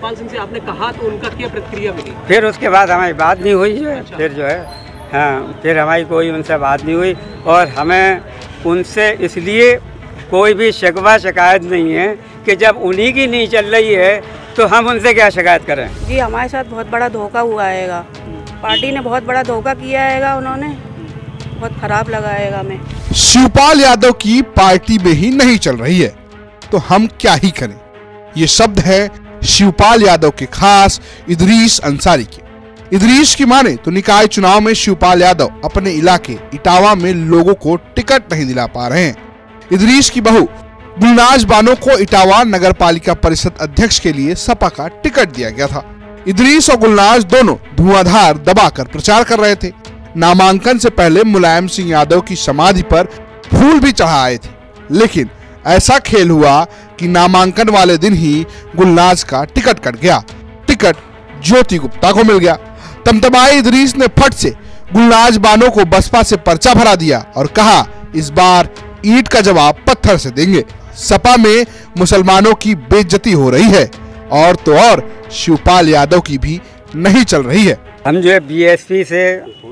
शिवपाल सिंह से आपने कहा तो उनका क्या प्रतिक्रिया मिली? फिर उसके बाद हमारी बात नहीं हुई जो है। फिर जो है हाँ, फिर हमारी कोई उनसे बात नहीं हुई और हमें उनसे इसलिए कोई भी शिकवा शिकायत नहीं है कि जब उन्हीं की नहीं चल रही है तो हम उनसे क्या शिकायत करें। जी हमारे साथ बहुत बड़ा धोखा हुआ हैगा, पार्टी ने बहुत बड़ा धोखा किया हैगा, उन्होंने बहुत खराब लगा हैगा हमें। शिवपाल यादव की पार्टी में ही नहीं चल रही है तो हम क्या ही करें। ये शब्द है शिवपाल यादव के खास इदरीस अंसारी के। इदरीस की माने तो निकाय चुनाव में शिवपाल यादव अपने इलाके इटावा में लोगों को टिकट नहीं दिला पा रहे हैं। इदरीस की बहू गुलनाज बानो को इटावा नगर पालिका परिषद अध्यक्ष के लिए सपा का टिकट दिया गया था। इदरीस और गुलनाज दोनों धुआंधार दबाकर प्रचार कर रहे थे। नामांकन से पहले मुलायम सिंह यादव की समाधि पर फूल भी चढ़ा आए थे, लेकिन ऐसा खेल हुआ कि नामांकन वाले दिन ही गुलनाज का टिकट कट गया। टिकट ज्योति गुप्ता को मिल गया। तमतमाए इदरीस ने फट से गुलनाज बानो को बसपा से पर्चा भरा दिया और कहा इस बार ईंट का जवाब पत्थर से देंगे। सपा में मुसलमानों की बेइज्जती हो रही है और तो और शिवपाल यादव की भी नहीं चल रही है। हम जो है बीएसपी से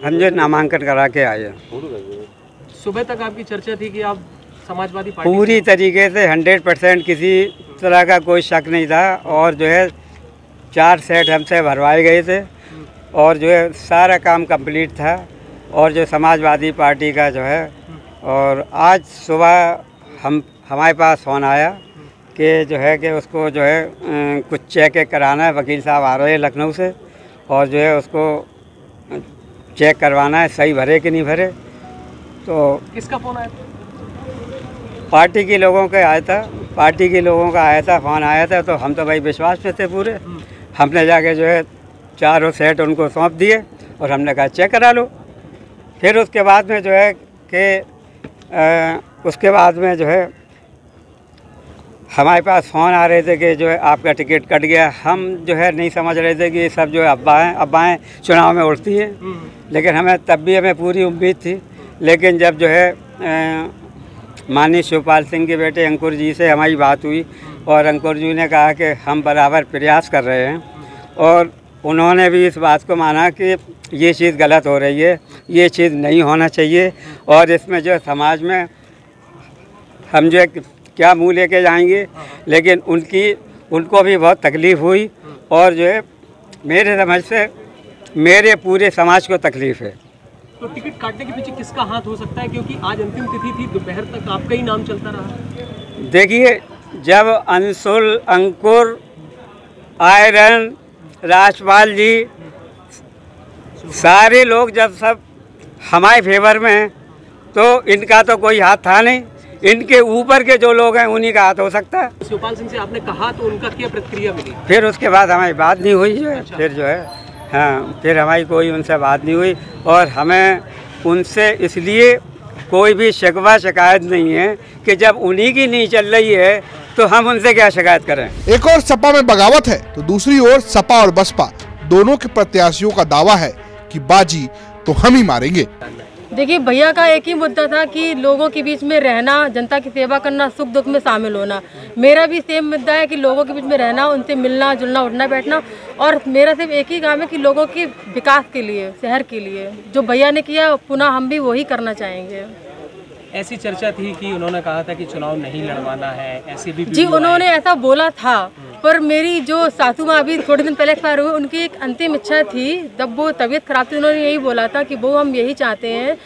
हम जो नामांकन करा के आए हैं। सुबह तक आपकी चर्चा थी कि आप समाजवादी पार्टी पूरी तरीके से 100% किसी तरह का कोई शक नहीं था और जो है 4 सेट हमसे भरवाए गए थे और जो है सारा काम कंप्लीट था और जो समाजवादी पार्टी का जो है। और आज सुबह हमारे पास फ़ोन आया कि जो है कि उसको जो है कुछ चेक कराना है। वकील साहब आ रहे हैं लखनऊ से और जो है उसको चेक करवाना है सही भरे कि नहीं भरे। तो किसका फ़ोन आया? पार्टी के लोगों का आया था, पार्टी के लोगों का आया था, फ़ोन आया था। तो हम तो भाई विश्वास में थे पूरे। हमने जाके जो है 4 सेट उनको सौंप दिए और हमने कहा चेक करा लो। फिर उसके बाद में जो है कि उसके बाद में जो है हमारे पास फ़ोन आ रहे थे कि जो है आपका टिकट कट गया। हम जो है नहीं समझ रहे थे कि सब जो है अब्बाएँ चुनाव में उड़ती हैं, लेकिन हमें तब भी हमें पूरी उम्मीद थी। लेकिन जब जो है माननीय शिवपाल सिंह के बेटे अंकुर जी से हमारी बात हुई और अंकुर जी ने कहा कि हम बराबर प्रयास कर रहे हैं और उन्होंने भी इस बात को माना कि ये चीज़ गलत हो रही है, ये चीज़ नहीं होना चाहिए और इसमें जो समाज में हम जो है क्या मुँह लेके जाएंगे। लेकिन उनको भी बहुत तकलीफ़ हुई और जो है मेरे समझ से मेरे पूरे समाज को तकलीफ़ है। तो टिकट काटने के पीछे किसका हाथ हो सकता है, क्योंकि आज अंतिम तिथि थी, दोपहर तक आपका ही नाम चलता रहा? देखिए, जब अंशुल, अंकुर, आयरन, राजपाल जी सारे लोग जब सब हमारे फेवर में हैं तो इनका तो कोई हाथ था नहीं। इनके ऊपर के जो लोग हैं उन्हीं का हाथ हो सकता है। शिवपाल सिंह से आपने कहा तो उनका क्या प्रतिक्रिया मिली? फिर उसके बाद हमारी बात नहीं हुई जो है। फिर जो है हाँ, फिर हमारी कोई उनसे बात नहीं हुई और हमें उनसे इसलिए कोई भी शिकवा शिकायत नहीं है कि जब उन्हीं की नहीं चल रही है तो हम उनसे क्या शिकायत करें। एक और सपा में बगावत है तो दूसरी ओर सपा और बसपा दोनों के प्रत्याशियों का दावा है कि बाजी तो हम ही मारेंगे। देखिए, भैया का एक ही मुद्दा था कि लोगों के बीच में रहना, जनता की सेवा करना, सुख दुख में शामिल होना। मेरा भी सेम मुद्दा है कि लोगों के बीच में रहना, उनसे मिलना जुलना, उठना बैठना। और मेरा सिर्फ एक ही काम है कि लोगों के विकास के लिए, शहर के लिए जो भैया ने किया पुनः हम भी वही करना चाहेंगे। ऐसी चर्चा थी कि उन्होंने कहा था कि चुनाव नहीं लड़वाना है, ऐसी भी जी उन्होंने ऐसा बोला था, पर मेरी जो सासू माँ अभी थोड़े दिन पहले एक्सपायर हुए, उनकी एक अंतिम इच्छा थी। जब वो तबीयत खराब थी उन्होंने यही बोला था कि वो हम यही चाहते हैं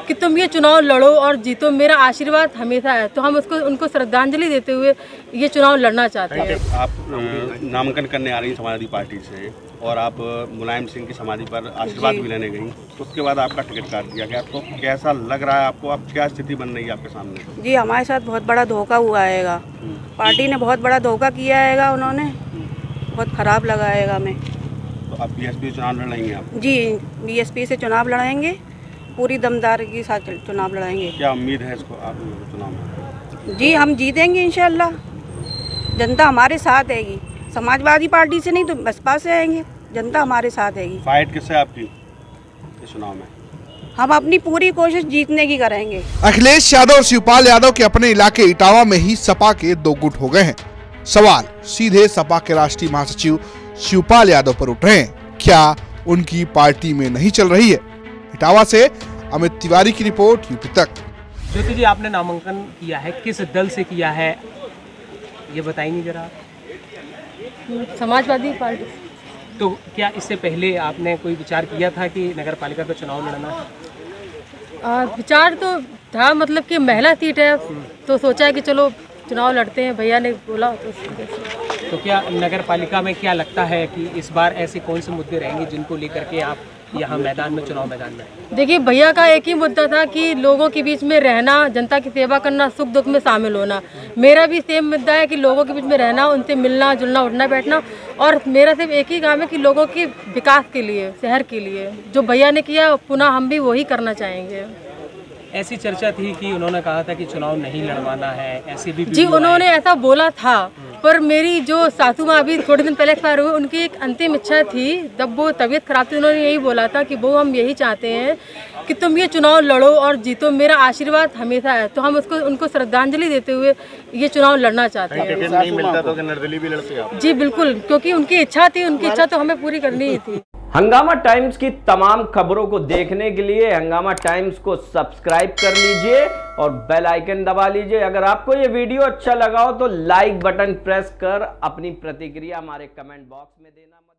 कि तुम ये चुनाव लड़ो और जीतो, मेरा आशीर्वाद हमेशा है। तो हम उनको श्रद्धांजलि देते हुए ये चुनाव लड़ना चाहते हैं। आप नामांकन करने आ रही हैं समाजवादी पार्टी से और आप मुलायम सिंह की समाधि पर आशीर्वाद भी लेने गई, तो उसके बाद आपका टिकट काट दिया गया। तो कैसा लग रहा है आपको? आप क्या स्थिति बन रही है आपके सामने? जी हमारे साथ बहुत बड़ा धोखा हुआ हैगा, पार्टी ने बहुत बड़ा धोखा किया हैगा, उन्होंने बहुत खराब लगा हैगा हमें। तो आप बीएसपी चुनाव लड़ेंगे? आप जी बीएसपी से चुनाव लड़ाएंगे, पूरी दमदार के साथ चुनाव लड़ाएंगे। क्या उम्मीद है इसको आप चुनाव में? जी हम जीतेंगे इंशाल्लाह, जनता हमारे साथ हैगी। समाजवादी पार्टी से नहीं तो बसपा से आएंगे, जनता हमारे साथ हैगी। फाइट किससे आपकी इस चुनाव में? हम अपनी पूरी कोशिश जीतने की करेंगे। अखिलेश यादव और शिवपाल यादव के अपने इलाके इटावा में ही सपा के 2 गुट हो गए हैं। सवाल सीधे सपा के राष्ट्रीय महासचिव शिवपाल यादव पर उठ रहे हैं। क्या उनकी पार्टी में नहीं चल रही है? इटावा से अमित तिवारी की रिपोर्ट, यूपी तक। ज्योति जी, आपने नामांकन किया है, किस दल से किया है ये बताएंगे जरा? समाजवादी पार्टी। तो क्या इससे पहले आपने कोई विचार किया था कि नगर पालिका का चुनाव लड़ना? विचार तो था, मतलब कि महिला सीट है तो सोचा है कि चलो चुनाव लड़ते हैं, भैया ने बोला तो क्या नगर पालिका में क्या लगता है कि इस बार ऐसे कौन से मुद्दे रहेंगे जिनको लेकर के आप यहाँ मैदान में, चुनाव मैदान में? देखिए, भैया का एक ही मुद्दा था कि लोगों के बीच में रहना, जनता की सेवा करना, सुख दुख में शामिल होना। मेरा भी सेम मुद्दा है कि लोगों के बीच में रहना, उनसे मिलना जुलना, उठना बैठना। और मेरा सिर्फ एक ही काम है कि लोगों के विकास के लिए, शहर के लिए जो भैया ने किया पुनः हम भी वही करना चाहेंगे। ऐसी चर्चा थी कि उन्होंने कहा था कि चुनाव नहीं लड़वाना है, ऐसे भी जी उन्होंने ऐसा बोला था, पर मेरी जो सासू माँ अभी थोड़े दिन पहले एक्सपायर हुए, उनकी एक अंतिम इच्छा थी, जब वो तबीयत खराब थी, उन्होंने यही बोला था कि वो हम यही चाहते हैं कि तुम ये चुनाव लड़ो और जीतो, मेरा आशीर्वाद हमेशा है। तो हम उसको उनको श्रद्धांजलि देते हुए ये चुनाव लड़ना चाहते हैं। टिकट नहीं मिलता तो निर्दलीय भी लड़ते आप? जी बिल्कुल, क्योंकि उनकी इच्छा थी, उनकी इच्छा तो हमें पूरी करनी ही थी। हंगामा टाइम्स की तमाम खबरों को देखने के लिए हंगामा टाइम्स को सब्सक्राइब कर लीजिए और बेल आइकन दबा लीजिए। अगर आपको ये वीडियो अच्छा लगा हो तो लाइक बटन प्रेस कर अपनी प्रतिक्रिया हमारे कमेंट बॉक्स में देना मत